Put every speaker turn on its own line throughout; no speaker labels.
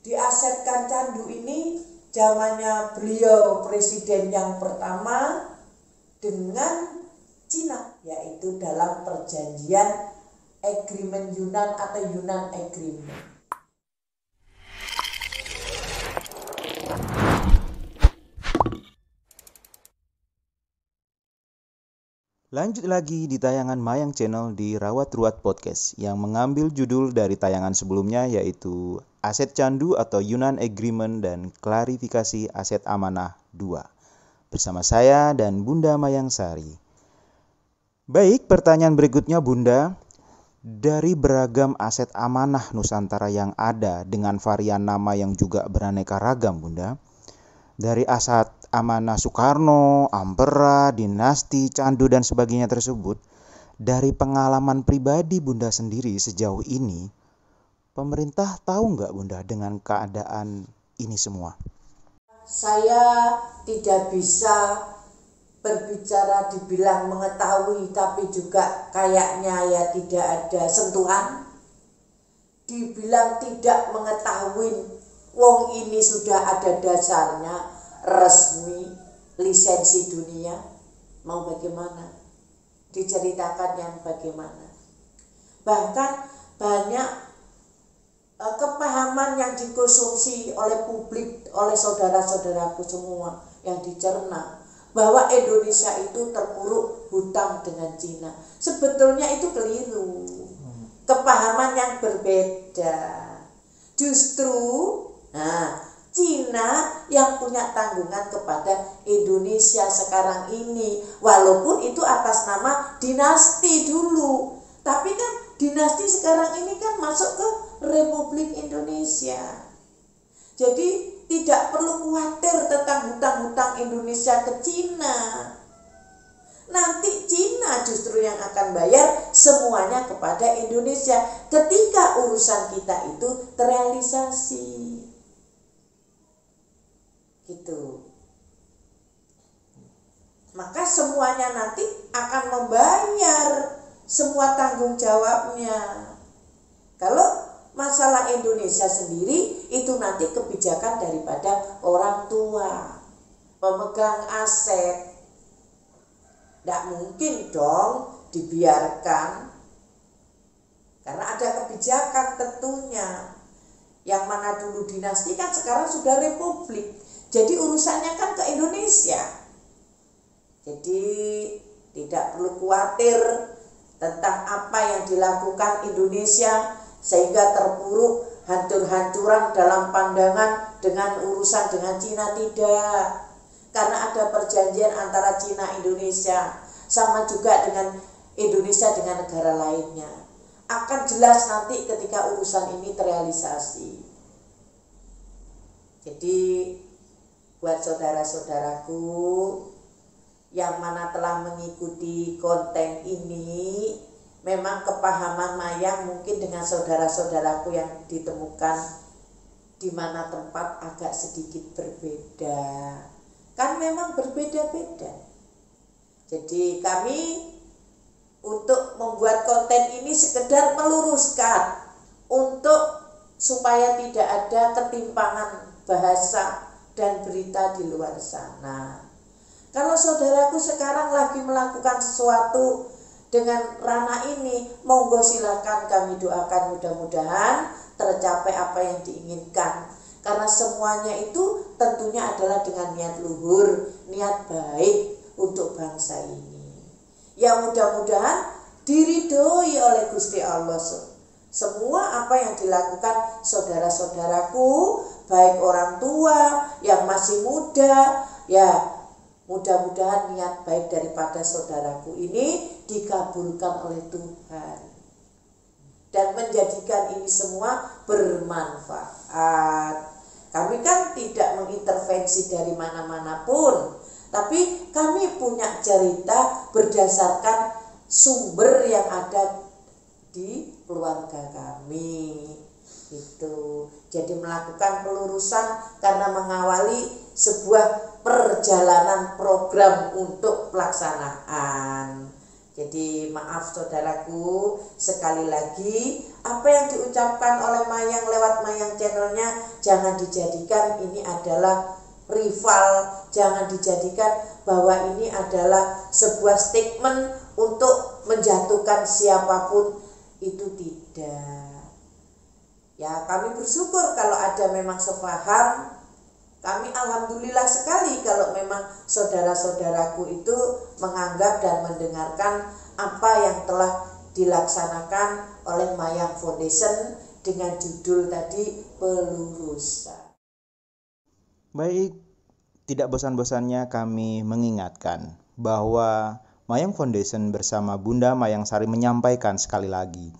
diasetkan candu ini zamannya beliau presiden yang pertama dengan Cina, yaitu dalam perjanjian agreement Yunan atau Yunan Agreement.
Lanjut lagi di tayangan Mayang Channel di Rawat Ruat Podcast yang mengambil judul dari tayangan sebelumnya yaitu Aset Candu atau Yunan Agreement dan Klarifikasi Aset Amanah 2 bersama saya dan Bunda Mayang Sari. Baik, pertanyaan berikutnya Bunda. Dari beragam aset amanah Nusantara yang ada dengan varian nama yang juga beraneka ragam Bunda, dari aset amanah Soekarno, Ampera, dinasti, candu dan sebagainya tersebut, dari pengalaman pribadi Bunda sendiri sejauh ini, pemerintah tahu nggak Bunda dengan keadaan ini semua?
Saya tidak bisa berbicara dibilang mengetahui, tapi juga kayaknya ya tidak ada sentuhan. Dibilang tidak mengetahui, wong ini sudah ada dasarnya, resmi, lisensi dunia. Mau bagaimana? Diceritakan yang bagaimana. Bahkan banyak kepahaman yang dikonsumsi oleh publik, oleh saudara-saudaraku semua yang dicerna, bahwa Indonesia itu terpuruk hutang dengan Cina. Sebetulnya itu keliru. Kepahaman yang berbeda. Justru Cina yang punya tanggungan kepada Indonesia sekarang ini, walaupun itu atas nama dinasti dulu, tapi kan dinasti sekarang ini kan masuk ke Republik Indonesia. Jadi tidak perlu khawatir tentang hutang-hutang Indonesia ke Cina. Nanti Cina justru yang akan bayar semuanya kepada Indonesia ketika urusan kita itu terrealisasi. Gitu. Maka semuanya nanti akan membayar semua tanggung jawabnya. Kalau masalah Indonesia sendiri itu nanti kebijakan daripada orang tua, pemegang aset. Tidak mungkin dong dibiarkan, karena ada kebijakan tentunya. Yang mana dulu dinasti kan sekarang sudah republik, jadi urusannya kan ke Indonesia. Jadi tidak perlu khawatir tentang apa yang dilakukan Indonesia sehingga terpuruk hancur-hancuran dalam pandangan dengan urusan dengan Cina, tidak. Karena ada perjanjian antara Cina Indonesia, sama juga dengan Indonesia dengan negara lainnya. Akan jelas nanti ketika urusan ini terrealisasi. Jadi buat saudara-saudaraku yang mana telah mengikuti konten ini, memang kepahaman Mayang mungkin dengan saudara-saudaraku yang ditemukan di mana tempat agak sedikit berbeda. Kan memang berbeda-beda. Jadi kami untuk membuat konten ini sekedar meluruskan untuk supaya tidak ada ketimpangan bahasa dan berita di luar sana. Kalau saudaraku sekarang lagi melakukan sesuatu dengan ranah ini, monggo silakan, kami doakan mudah-mudahan tercapai apa yang diinginkan. Karena semuanya itu tentunya adalah dengan niat luhur, niat baik untuk bangsa ini. Yang mudah-mudahan diridhoi oleh Gusti Allah. Semua apa yang dilakukan saudara-saudaraku, baik orang tua yang masih muda, ya mudah-mudahan niat baik daripada saudaraku ini dikabulkan oleh Tuhan dan menjadikan ini semua bermanfaat. Kami kan tidak mengintervensi dari mana-mana pun, tapi kami punya cerita berdasarkan sumber yang ada di keluarga kami. Itu jadi melakukan pelurusan karena mengawali sebuah perjalanan program untuk pelaksanaan. Jadi maaf saudaraku, sekali lagi apa yang diucapkan oleh Mayang lewat Mayang channelnya jangan dijadikan ini adalah rival, jangan dijadikan bahwa ini adalah sebuah statement untuk menjatuhkan siapapun, itu tidak. Ya, kami bersyukur kalau ada memang sepaham. Kami alhamdulillah sekali kalau memang saudara-saudaraku itu menganggap dan mendengarkan apa yang telah dilaksanakan oleh Mayang Foundation dengan judul tadi pelurusan.
Baik, tidak bosan-bosannya kami mengingatkan bahwa Mayang Foundation bersama Bunda Mayang Sari menyampaikan sekali lagi,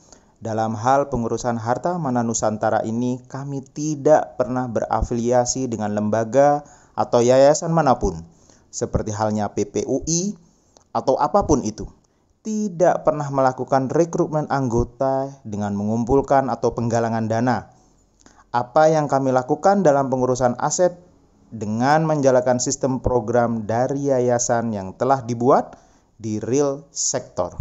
dalam hal pengurusan harta amanah Nusantara ini kami tidak pernah berafiliasi dengan lembaga atau yayasan manapun, seperti halnya PPUI atau apapun itu. Tidak pernah melakukan rekrutmen anggota dengan mengumpulkan atau penggalangan dana. Apa yang kami lakukan dalam pengurusan aset dengan menjalankan sistem program dari yayasan yang telah dibuat di real sektor.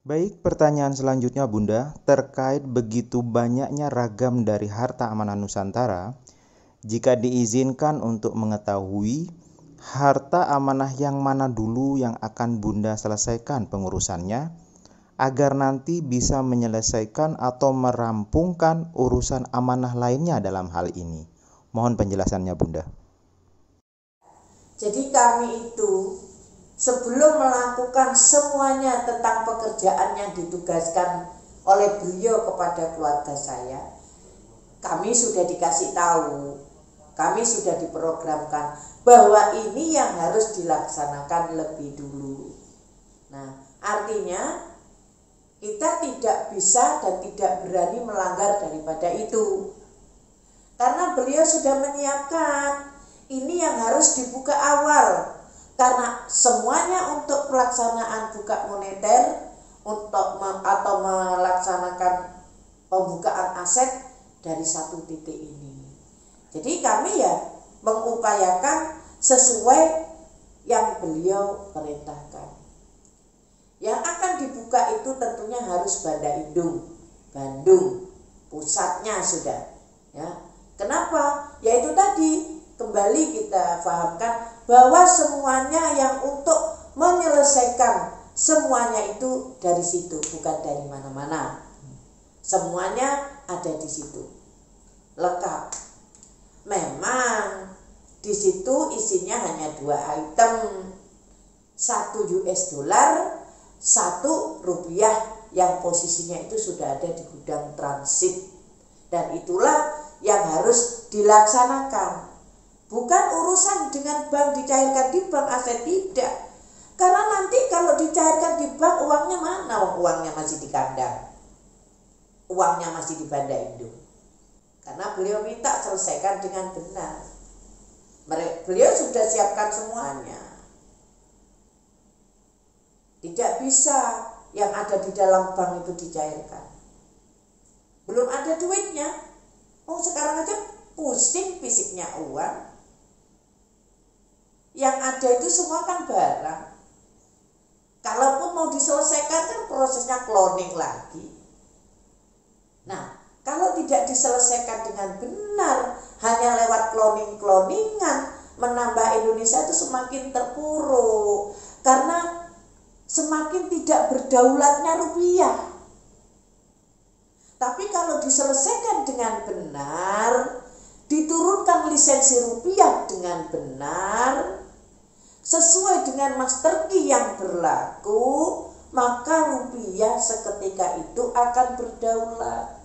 Baik, pertanyaan selanjutnya Bunda, terkait begitu banyaknya ragam dari harta amanah Nusantara, jika diizinkan untuk mengetahui harta amanah yang mana dulu yang akan Bunda selesaikan pengurusannya, agar nanti bisa menyelesaikan atau merampungkan urusan amanah lainnya dalam hal ini. Mohon penjelasannya Bunda.
Jadi kami itu sebelum melakukan semuanya tentang pekerjaan yang ditugaskan oleh beliau kepada keluarga saya, kami sudah dikasih tahu, kami sudah diprogramkan bahwa ini yang harus dilaksanakan lebih dulu. Nah, artinya kita tidak bisa dan tidak berani melanggar daripada itu. Karena beliau sudah menyiapkan, ini yang harus dibuka awal. Karena semuanya untuk pelaksanaan buka moneter atau melaksanakan pembukaan aset dari satu titik ini. Jadi kami ya mengupayakan sesuai yang beliau perintahkan. Yang akan dibuka itu tentunya harus Banda Indung, Bandung, pusatnya sudah. Ya, kenapa? Yaitu tadi kembali kita pahamkan bahwa semuanya yang untuk menyelesaikan semuanya itu dari situ, bukan dari mana-mana. Semuanya ada di situ, lengkap. Memang di situ isinya hanya 2 item, 1 US dollar, 1 rupiah yang posisinya itu sudah ada di gudang transit, dan itulah yang harus dilaksanakan. Bukan urusan dengan bank dicairkan di bank aset, tidak. Karena nanti kalau dicairkan di bank, uangnya mana? Uangnya masih di kandang, uangnya masih di Banda Indung. Karena beliau minta selesaikan dengan benar. Beliau sudah siapkan semuanya. Tidak bisa yang ada di dalam bank itu dicairkan. Belum ada duitnya. Oh, sekarang aja pusing fisiknya uang. Yang ada itu semua kan barang. Kalaupun mau diselesaikan kan prosesnya cloning lagi. Nah, kalau tidak diselesaikan dengan benar, hanya lewat cloningan, menambah Indonesia itu semakin terpuruk. Karena semakin tidak berdaulatnya rupiah. Tapi kalau diselesaikan dengan benar, diturunkan lisensi rupiah dengan benar, sesuai dengan master key yang berlaku, maka rupiah seketika itu akan berdaulat.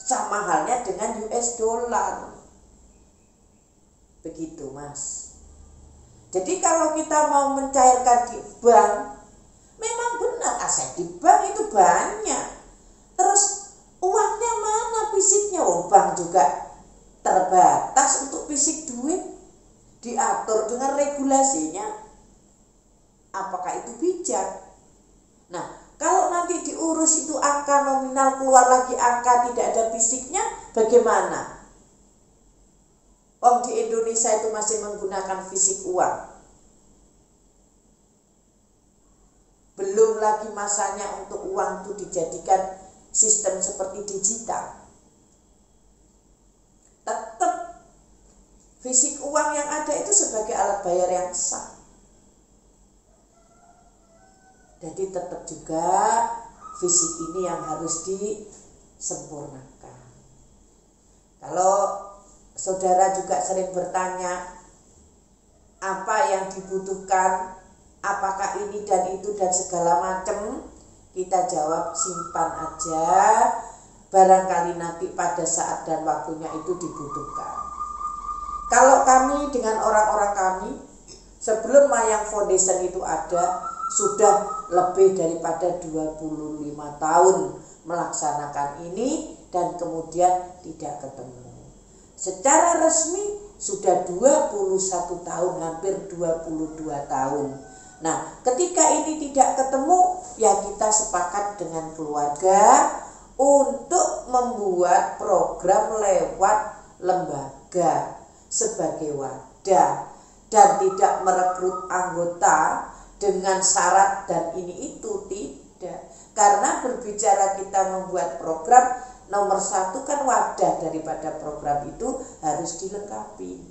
Sama halnya dengan US dollar. Begitu, Mas. Jadi kalau kita mau mencairkan di bank, memang benar aset di bank itu banyak. Terus uangnya mana fisiknya? Oh, bank juga terbatas untuk fisik duit. Diatur dengan regulasinya. Apakah itu bijak? Nah, kalau nanti diurus itu angka nominal, keluar lagi angka tidak ada fisiknya, bagaimana? Di Indonesia itu masih menggunakan fisik uang. Belum lagi masanya untuk uang itu dijadikan sistem seperti digital. Tetap fisik uang yang ada itu sebagai alat bayar yang sah. Jadi tetap juga fisik ini yang harus disempurnakan. Kalau saudara juga sering bertanya apa yang dibutuhkan, apakah ini dan itu dan segala macam, kita jawab simpan aja, barangkali nanti pada saat dan waktunya itu dibutuhkan. Kalau kami dengan orang-orang kami sebelum Mayang Foundation itu ada, sudah lebih daripada 25 tahun melaksanakan ini dan kemudian tidak ketemu. Secara resmi sudah 21 tahun, hampir 22 tahun. Nah, ketika ini tidak ketemu, ya kita sepakat dengan keluarga untuk membuat program lewat lembaga sebagai wadah dan tidak merekrut anggota dengan syarat dan ini itu, tidak. Karena berbicara kita membuat program, nomor satu kan wadah daripada program itu harus dilengkapi.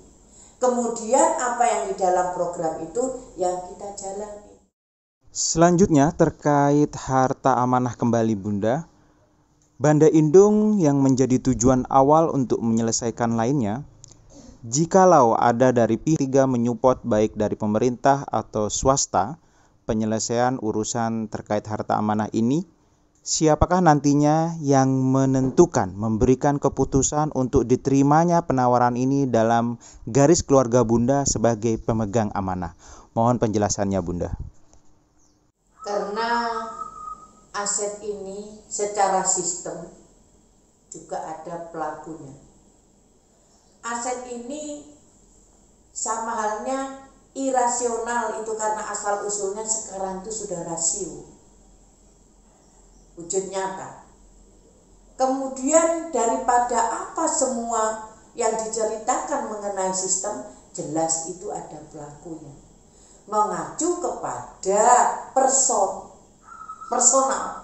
Kemudian apa yang di dalam program itu yang kita jalani.
Selanjutnya terkait harta amanah kembali Bunda, Banda Indung yang menjadi tujuan awal untuk menyelesaikan lainnya, jikalau ada dari pihak ketiga menyupport baik dari pemerintah atau swasta penyelesaian urusan terkait harta amanah ini, siapakah nantinya yang menentukan, memberikan keputusan untuk diterimanya penawaran ini dalam garis keluarga Bunda sebagai pemegang amanah? Mohon penjelasannya Bunda.
Karena aset ini secara sistem juga ada pelakunya. Aset ini sama halnya irasional itu karena asal usulnya sekarang itu sudah rasio, wujud nyata. Kemudian daripada apa semua yang diceritakan mengenai sistem, jelas itu ada pelakunya, mengacu kepada personal.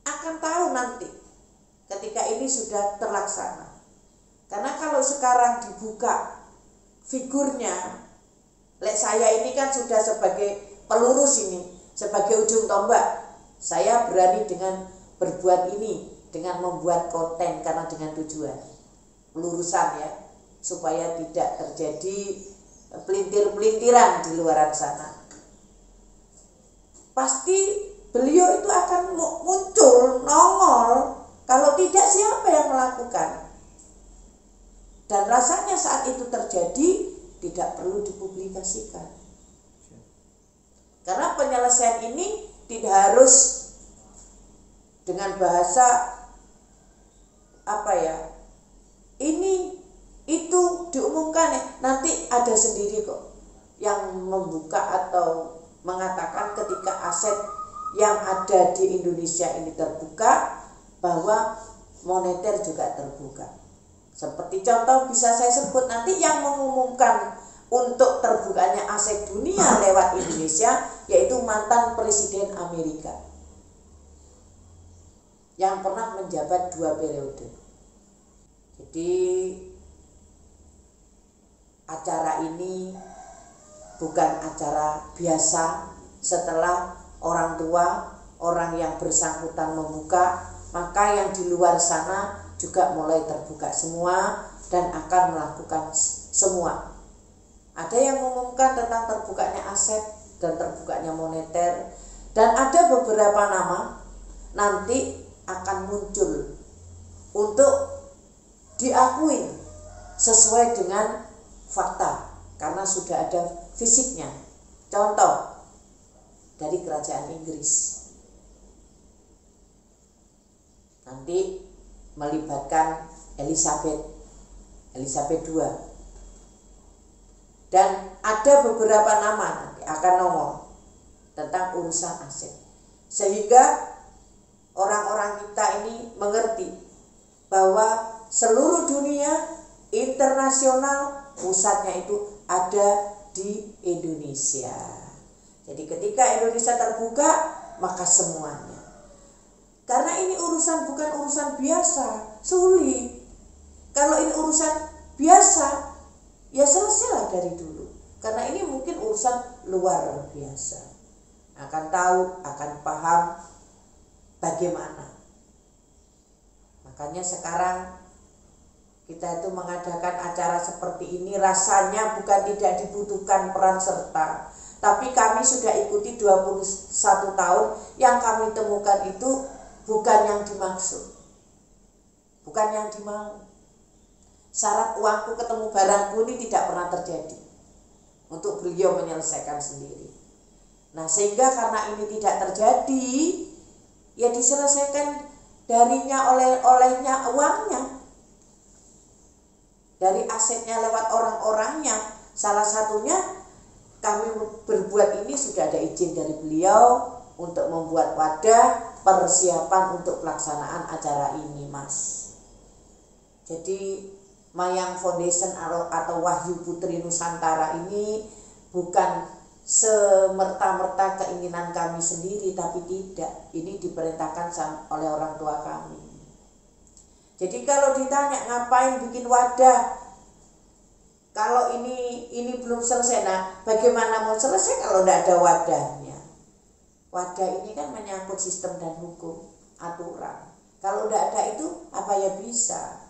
Akan tahu nanti ketika ini sudah terlaksana. Karena kalau sekarang dibuka figurnya, saya ini kan sudah sebagai pelurus ini, sebagai ujung tombak, saya berani dengan berbuat ini, dengan membuat konten karena dengan tujuan pelurusan ya, supaya tidak terjadi pelintir-pelintiran di luar sana. Pasti beliau itu akan muncul, nongol. Kalau tidak, siapa yang melakukan? Dan rasanya saat itu terjadi tidak perlu dipublikasikan. Karena penyelesaian ini tidak harus dengan bahasa ini itu diumumkan ya, nanti ada sendiri kok yang membuka atau mengatakan ketika aset yang ada di Indonesia ini terbuka, bahwa moneter juga terbuka. Seperti contoh bisa saya sebut nanti yang mengumumkan untuk terbukanya aset dunia lewat Indonesia, yaitu mantan Presiden Amerika yang pernah menjabat 2 periode. Jadi acara ini bukan acara biasa. Setelah orang tua, orang yang bersangkutan membuka, maka yang di luar sana juga mulai terbuka semua dan akan melakukan semua. Ada yang mengumumkan tentang terbukanya aset dan terbukanya moneter, dan ada beberapa nama nanti akan muncul untuk diakui sesuai dengan fakta karena sudah ada fisiknya. Contoh dari kerajaan Inggris nanti melibatkan Elizabeth II, dan ada beberapa nama nanti akan nongol tentang urusan aset, sehingga orang-orang kita ini mengerti bahwa seluruh dunia internasional pusatnya itu ada di Indonesia. Jadi ketika Indonesia terbuka, maka semuanya. Karena ini bukan urusan biasa, sulit. Kalau ini urusan biasa, ya selesailah dari dulu. Karena ini mungkin urusan luar biasa. Akan tahu, akan paham bagaimana. Makanya sekarang kita itu mengadakan acara seperti ini rasanya bukan tidak dibutuhkan peran serta. Tapi kami sudah ikuti 21 tahun, yang kami temukan itu bukan yang dimaksud. Bukan yang dimau. Syarat uangku ketemu barangku ini tidak pernah terjadi. Untuk beliau menyelesaikan sendiri. Nah, sehingga karena ini tidak terjadi, ya diselesaikan darinya olehnya uangnya. Dari asetnya lewat orang-orangnya. Salah satunya kami berbuat ini sudah ada izin dari beliau untuk membuat wadah persiapan untuk pelaksanaan acara ini, Mas. Jadi Mayang Foundation atau Wahyu Putri Nusantara ini bukan semerta-merta keinginan kami sendiri, tapi tidak. Ini diperintahkan oleh orang tua kami. Jadi kalau ditanya ngapain bikin wadah, kalau ini belum selesai, nah bagaimana mau selesai kalau tidak ada wadahnya? Wadah ini kan menyangkut sistem dan hukum, aturan. Kalau tidak ada itu, apa ya bisa?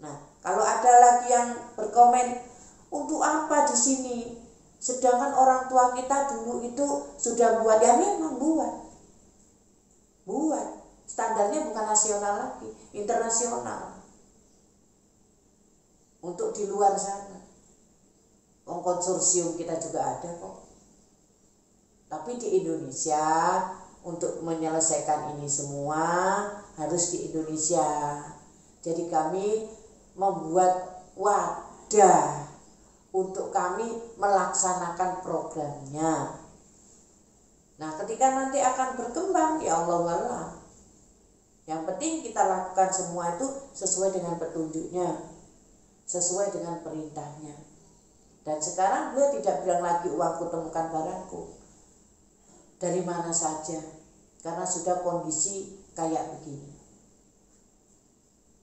Nah, kalau ada lagi yang berkomen, untuk apa di sini? Sedangkan orang tua kita dulu itu sudah buat, ya memang buat. Standarnya bukan nasional lagi, internasional. Untuk di luar sana. Konsorsium kita juga ada kok. Tapi di Indonesia, untuk menyelesaikan ini semua harus di Indonesia. Jadi kami membuat wadah untuk kami melaksanakan programnya. Nah, ketika nanti akan berkembang, ya Allah Allah. Yang penting kita lakukan semua itu sesuai dengan petunjuknya, sesuai dengan perintahnya. Dan sekarang beliau tidak bilang lagi uangku temukan barangku. Dari mana saja, karena sudah kondisi kayak begini.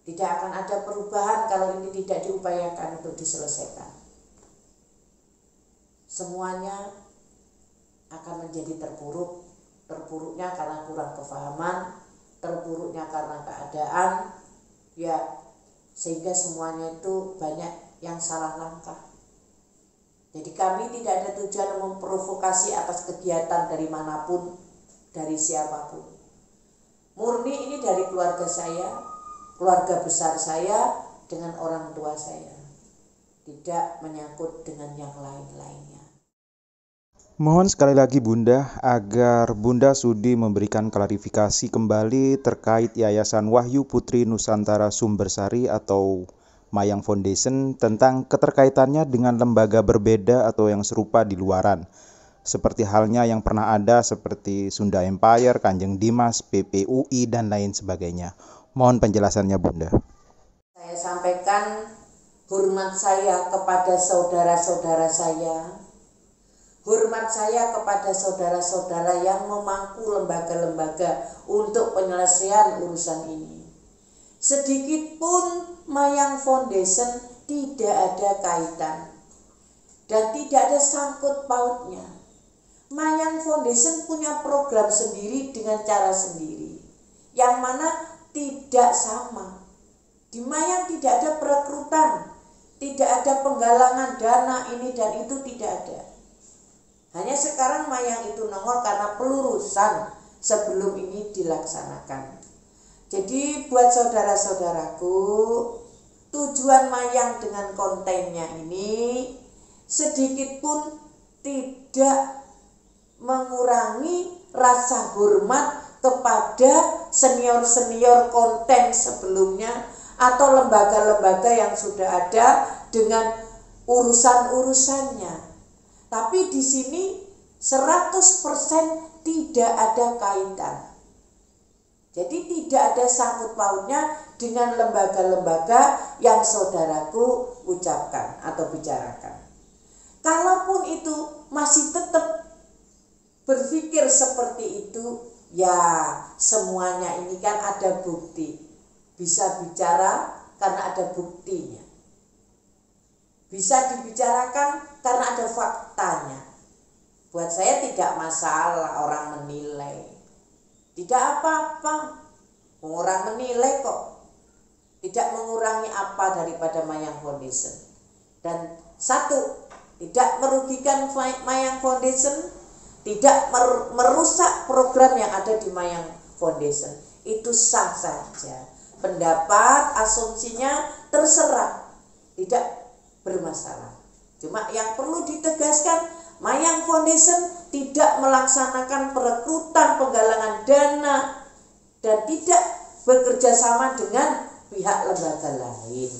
Tidak akan ada perubahan kalau ini tidak diupayakan untuk diselesaikan. Semuanya akan menjadi terpuruk. Terpuruknya karena kurang kefahaman, terpuruknya karena keadaan, ya sehingga semuanya itu banyak yang salah langkah. Jadi kami tidak ada tujuan memprovokasi atas kegiatan dari manapun, dari siapapun. Murni ini dari keluarga saya, keluarga besar saya dengan orang tua saya. Tidak menyangkut dengan yang lain-lainnya.
Mohon sekali lagi Bunda, agar Bunda sudi memberikan klarifikasi kembali terkait Yayasan Wahyu Putri Nusantara Sumbersari atau Mayang Foundation tentang keterkaitannya dengan lembaga berbeda atau yang serupa di luaran. Seperti halnya yang pernah ada seperti Sunda Empire, Kanjeng Dimas, PPUI, dan lain sebagainya. Mohon penjelasannya Bunda.
Saya sampaikan hormat saya kepada saudara-saudara saya. Hormat saya kepada saudara-saudara yang memangku lembaga-lembaga untuk penyelesaian urusan ini. Sedikit pun Mayang Foundation tidak ada kaitan dan tidak ada sangkut pautnya. Mayang Foundation punya program sendiri dengan cara sendiri, yang mana tidak sama. Di Mayang tidak ada perekrutan, tidak ada penggalangan dana ini dan itu, tidak ada. Hanya sekarang Mayang itu nongol karena pelurusan sebelum ini dilaksanakan. Jadi buat saudara-saudaraku, tujuan Mayang dengan kontennya ini sedikit pun tidak mengurangi rasa hormat kepada senior-senior konten sebelumnya atau lembaga-lembaga yang sudah ada dengan urusan-urusannya. Tapi di sini 100% tidak ada kaitan. Jadi tidak ada sangkut pautnya dengan lembaga-lembaga yang saudaraku ucapkan atau bicarakan. Kalaupun itu masih tetap berpikir seperti itu, ya semuanya ini kan ada bukti. Bisa bicara karena ada buktinya. Bisa dibicarakan karena ada faktanya. Buat saya tidak masalah orang menilai. Tidak apa-apa. Orang menilai kok. Tidak mengurangi apa daripada Mayang Foundation. Dan satu, tidak merugikan Mayang Foundation, tidak merusak program yang ada di Mayang Foundation. Itu sah saja. Pendapat, asumsinya terserah, tidak bermasalah. Cuma yang perlu ditegaskan, Mayang Foundation tidak melaksanakan perekrutan penggalangan dana dan tidak bekerja sama dengan pihak lembaga lain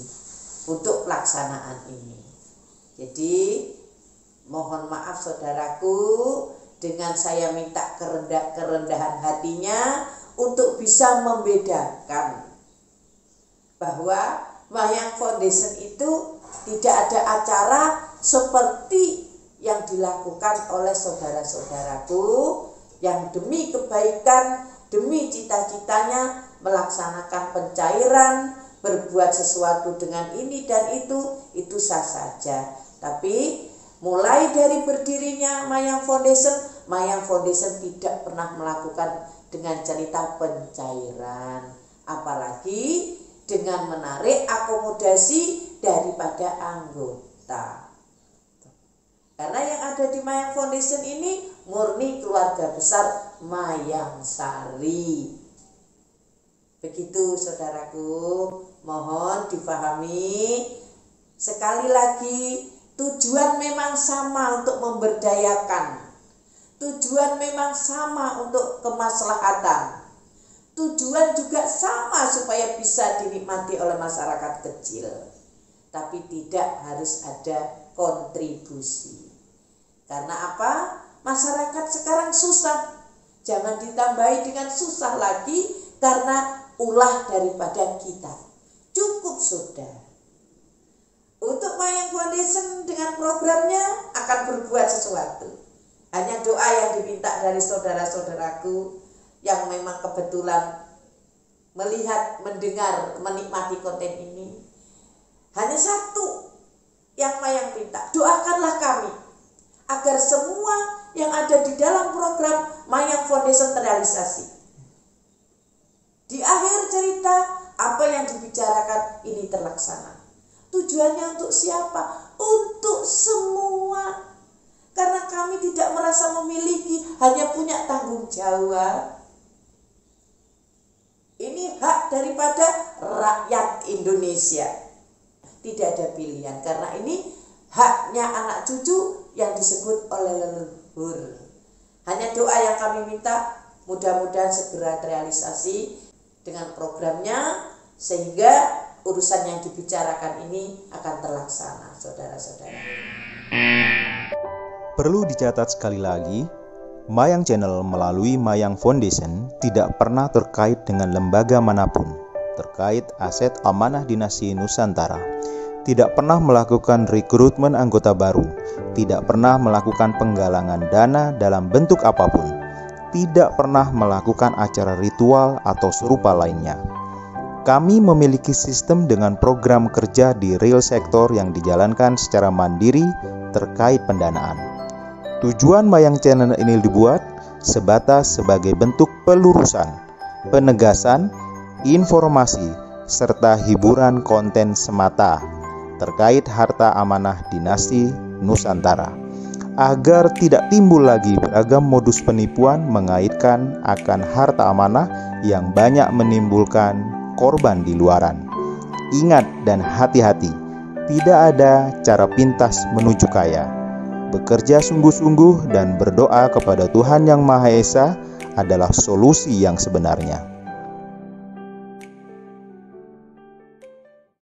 untuk pelaksanaan ini. Jadi mohon maaf saudaraku, dengan saya minta kerendahan hatinya untuk bisa membedakan bahwa Mayang Foundation itu tidak ada acara seperti yang dilakukan oleh saudara-saudaraku yang demi kebaikan, demi cita-citanya melaksanakan pencairan, berbuat sesuatu dengan ini dan itu sah saja. Tapi mulai dari berdirinya Mayang Foundation tidak pernah melakukan dengan cerita pencairan, apalagi dengan menarik akomodasi daripada anggota. Karena yang ada di Mayang Foundation ini murni keluarga besar Mayang Sari. Begitu saudaraku, mohon dipahami. Sekali lagi, tujuan memang sama untuk memberdayakan. Tujuan memang sama untuk kemaslahatan. Tujuan juga sama supaya bisa dinikmati oleh masyarakat kecil. Tapi tidak harus ada kontribusi. Karena apa? Masyarakat sekarang susah. Jangan ditambahi dengan susah lagi karena ulah daripada kita. Cukup sudah. Untuk Mayang Foundation dengan programnya akan berbuat sesuatu. Hanya doa yang diminta dari saudara-saudaraku yang memang kebetulan melihat, mendengar, menikmati konten ini. Hanya satu yang Mayang minta, doakanlah kami agar semua yang ada di dalam program Mayang Foundation terrealisasi. Di akhir cerita, apa yang dibicarakan ini terlaksana. Tujuannya untuk siapa? Untuk semua. Karena kami tidak merasa memiliki, hanya punya tanggung jawab. Ini hak daripada rakyat Indonesia. Tidak ada pilihan, karena ini haknya anak cucu yang disebut oleh leluhur. Hanya doa yang kami minta, mudah-mudahan segera terrealisasi dengan programnya, sehingga urusan yang dibicarakan ini akan terlaksana, saudara-saudara.
Perlu dicatat sekali lagi, Mayang Channel melalui Mayang Foundation tidak pernah terkait dengan lembaga manapun terkait aset amanah dinasti Nusantara, tidak pernah melakukan rekrutmen anggota baru, tidak pernah melakukan penggalangan dana dalam bentuk apapun, tidak pernah melakukan acara ritual atau serupa lainnya. Kami memiliki sistem dengan program kerja di real sektor yang dijalankan secara mandiri terkait pendanaan. Tujuan Mayang Channel ini dibuat sebatas sebagai bentuk pelurusan, penegasan, informasi, serta hiburan konten semata terkait harta amanah dinasti Nusantara, agar tidak timbul lagi beragam modus penipuan mengaitkan akan harta amanah yang banyak menimbulkan korban di luaran. Ingat dan hati-hati, tidak ada cara pintas menuju kaya. Bekerja sungguh-sungguh dan berdoa kepada Tuhan Yang Maha Esa adalah solusi yang sebenarnya.